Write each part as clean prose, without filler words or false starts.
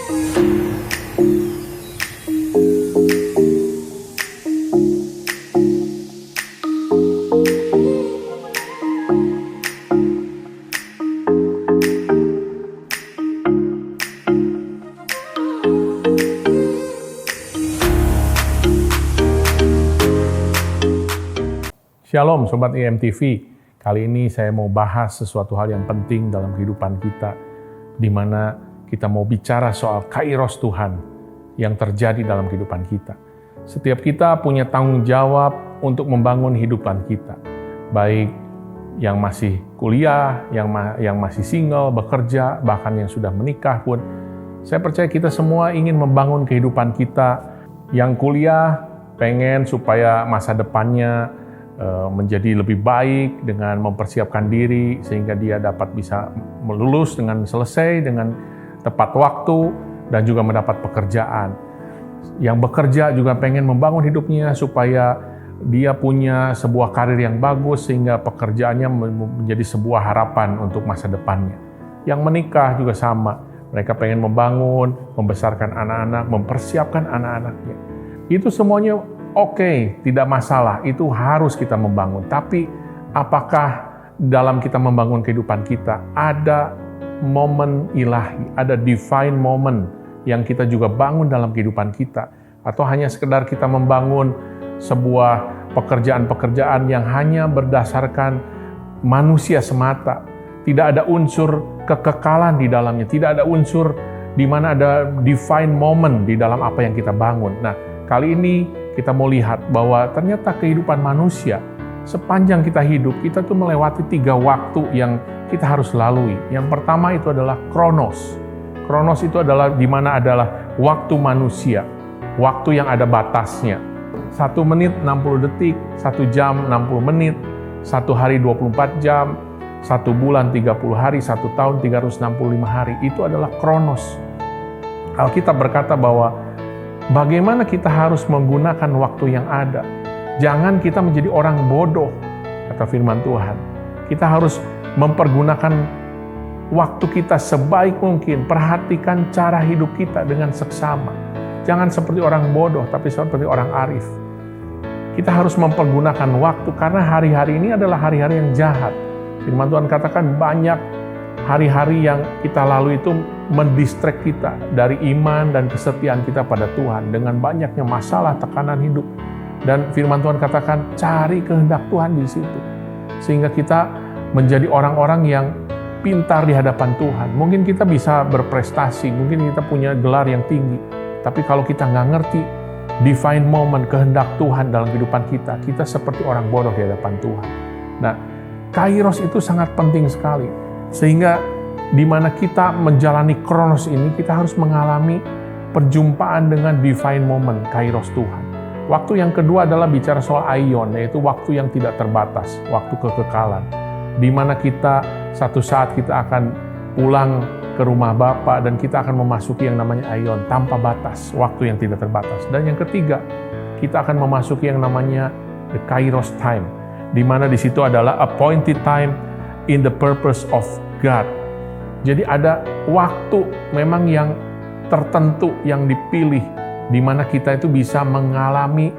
Shalom Sobat IMTV, kali ini saya mau bahas sesuatu hal yang penting dalam kehidupan kita, di mana kita mau bicara soal kairos Tuhan yang terjadi dalam kehidupan kita. Setiap kita punya tanggung jawab untuk membangun kehidupan kita, baik yang masih kuliah, yang masih single, bekerja, bahkan yang sudah menikah pun. Saya percaya kita semua ingin membangun kehidupan kita. Yang kuliah pengen supaya masa depannya menjadi lebih baik dengan mempersiapkan diri sehingga dia dapat bisa lulus dengan selesai dengan tepat waktu dan juga mendapat pekerjaan. Yang bekerja juga pengen membangun hidupnya supaya dia punya sebuah karir yang bagus sehingga pekerjaannya menjadi sebuah harapan untuk masa depannya. Yang menikah juga sama, mereka pengen membangun, membesarkan anak-anak, mempersiapkan anak-anaknya. Itu semuanya oke, tidak masalah, itu harus kita membangun. Tapi apakah dalam kita membangun kehidupan kita ada momen ilahi, ada divine moment yang kita juga bangun dalam kehidupan kita? Atau hanya sekedar kita membangun sebuah pekerjaan-pekerjaan yang hanya berdasarkan manusia semata, tidak ada unsur kekekalan di dalamnya, tidak ada unsur di mana ada divine moment di dalam apa yang kita bangun. Nah, kali ini kita mau lihat bahwa ternyata kehidupan manusia, sepanjang kita hidup, kita tuh melewati 3 waktu yang kita harus lalui. Yang pertama itu adalah kronos. Kronos itu adalah di mana adalah waktu manusia, waktu yang ada batasnya. 1 menit 60 detik, 1 jam 60 menit, 1 hari 24 jam, 1 bulan 30 hari, 1 tahun 365 hari. Itu adalah kronos. Alkitab berkata bahwa bagaimana kita harus menggunakan waktu yang ada. Jangan kita menjadi orang bodoh, kata firman Tuhan. Kita harus mempergunakan waktu kita sebaik mungkin. Perhatikan cara hidup kita dengan seksama. Jangan seperti orang bodoh, tapi seperti orang arif. Kita harus mempergunakan waktu, karena hari-hari ini adalah hari-hari yang jahat. Firman Tuhan katakan banyak hari-hari yang kita lalui itu mendistract kita dari iman dan kesetiaan kita pada Tuhan dengan banyaknya masalah, tekanan hidup. Dan firman Tuhan katakan cari kehendak Tuhan di situ. Sehingga kita menjadi orang-orang yang pintar di hadapan Tuhan. Mungkin kita bisa berprestasi, mungkin kita punya gelar yang tinggi. Tapi kalau kita nggak ngerti divine moment, kehendak Tuhan dalam kehidupan kita, kita seperti orang bodoh di hadapan Tuhan. Nah, kairos itu sangat penting sekali. Sehingga di mana kita menjalani kronos ini, kita harus mengalami perjumpaan dengan divine moment, kairos Tuhan. Waktu yang kedua adalah bicara soal aion, yaitu waktu yang tidak terbatas, waktu kekekalan. Di mana kita satu saat kita akan pulang ke rumah Bapa dan kita akan memasuki yang namanya aion, tanpa batas, waktu yang tidak terbatas. Dan yang ketiga, kita akan memasuki yang namanya the kairos time, di mana di situ adalah appointed time in the purpose of God. Jadi ada waktu memang yang tertentu yang dipilih di mana kita itu bisa mengalami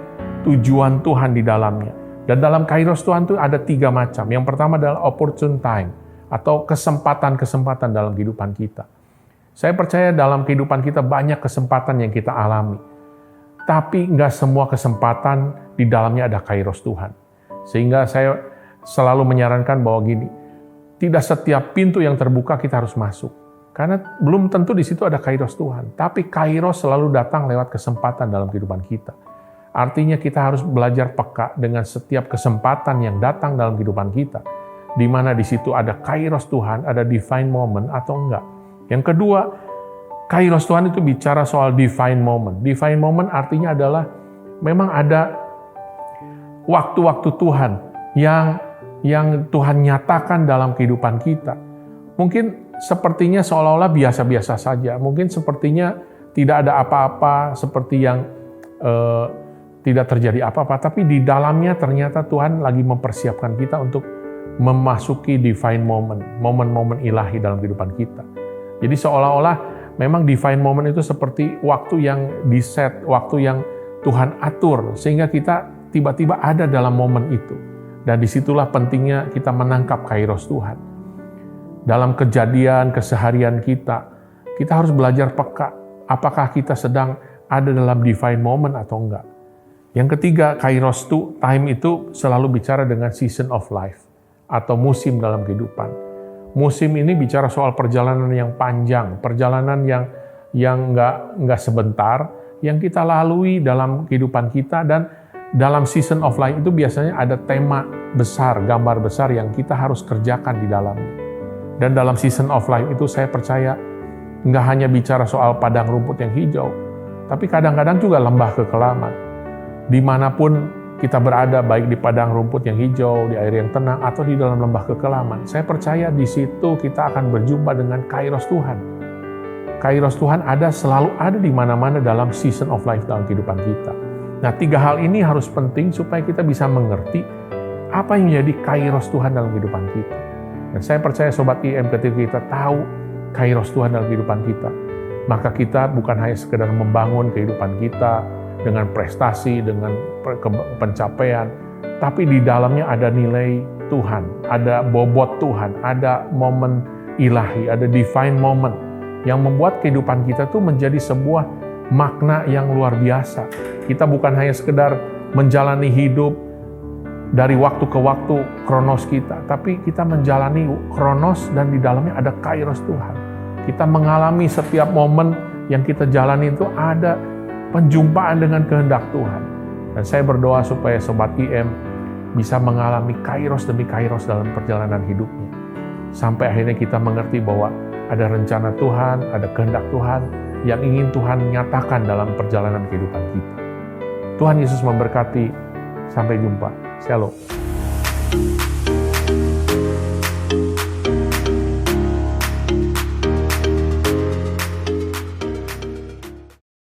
tujuan Tuhan di dalamnya. Dan dalam kairos Tuhan itu ada 3 macam. Yang pertama adalah opportune time atau kesempatan-kesempatan dalam kehidupan kita. Saya percaya dalam kehidupan kita banyak kesempatan yang kita alami. Tapi nggak semua kesempatan di dalamnya ada kairos Tuhan. Sehingga saya selalu menyarankan bahwa gini, tidak setiap pintu yang terbuka kita harus masuk. Karena belum tentu di situ ada kairos Tuhan. Tapi kairos selalu datang lewat kesempatan dalam kehidupan kita. Artinya kita harus belajar peka dengan setiap kesempatan yang datang dalam kehidupan kita. Di mana di situ ada kairos Tuhan, ada divine moment atau enggak. Yang kedua, kairos Tuhan itu bicara soal divine moment. Divine moment artinya adalah memang ada waktu-waktu Tuhan yang Tuhan nyatakan dalam kehidupan kita. Mungkin sepertinya seolah-olah biasa-biasa saja. Mungkin sepertinya tidak ada apa-apa, seperti yang tidak terjadi apa-apa. Tapi di dalamnya ternyata Tuhan lagi mempersiapkan kita untuk memasuki divine moment, momen-momen ilahi dalam kehidupan kita. Jadi seolah-olah Memang divine moment itu seperti waktu yang di-set, waktu yang Tuhan atur, sehingga kita tiba-tiba ada dalam momen itu. Dan disitulah pentingnya kita menangkap kairos Tuhan. Dalam kejadian, keseharian kita harus belajar peka. Apakah kita sedang ada dalam divine moment atau enggak. Yang ketiga, kairos time itu selalu bicara dengan season of life, atau musim dalam kehidupan. Musim ini bicara soal perjalanan yang panjang, perjalanan yang nggak sebentar, yang kita lalui dalam kehidupan kita, dan dalam season of life itu biasanya ada tema besar, gambar besar yang kita harus kerjakan di dalamnya. Dan dalam season of life itu saya percaya nggak hanya bicara soal padang rumput yang hijau, tapi kadang-kadang juga lembah kekelaman. Dimanapun kita berada, baik di padang rumput yang hijau, di air yang tenang, atau di dalam lembah kekelaman, saya percaya di situ kita akan berjumpa dengan kairos Tuhan. Kairos Tuhan selalu ada di mana-mana dalam season of life dalam kehidupan kita. Nah, 3 hal ini harus penting supaya kita bisa mengerti apa yang menjadi kairos Tuhan dalam kehidupan kita. Dan saya percaya Sobat IM, ketika kita tahu kairos Tuhan dalam kehidupan kita, maka kita bukan hanya sekedar membangun kehidupan kita dengan prestasi, dengan pencapaian, tapi di dalamnya ada nilai Tuhan, ada bobot Tuhan, ada momen ilahi, ada divine moment yang membuat kehidupan kita tuh menjadi sebuah makna yang luar biasa. Kita bukan hanya sekedar menjalani hidup dari waktu ke waktu kronos kita, tapi kita menjalani kronos dan di dalamnya ada kairos Tuhan. Kita mengalami setiap momen yang kita jalani itu ada penjumpaan dengan kehendak Tuhan. Dan saya berdoa supaya Sobat IM bisa mengalami kairos demi kairos dalam perjalanan hidupnya. Sampai akhirnya kita mengerti bahwa ada rencana Tuhan, ada kehendak Tuhan yang ingin Tuhan nyatakan dalam perjalanan kehidupan kita. Tuhan Yesus memberkati. Sampai jumpa. Shalom.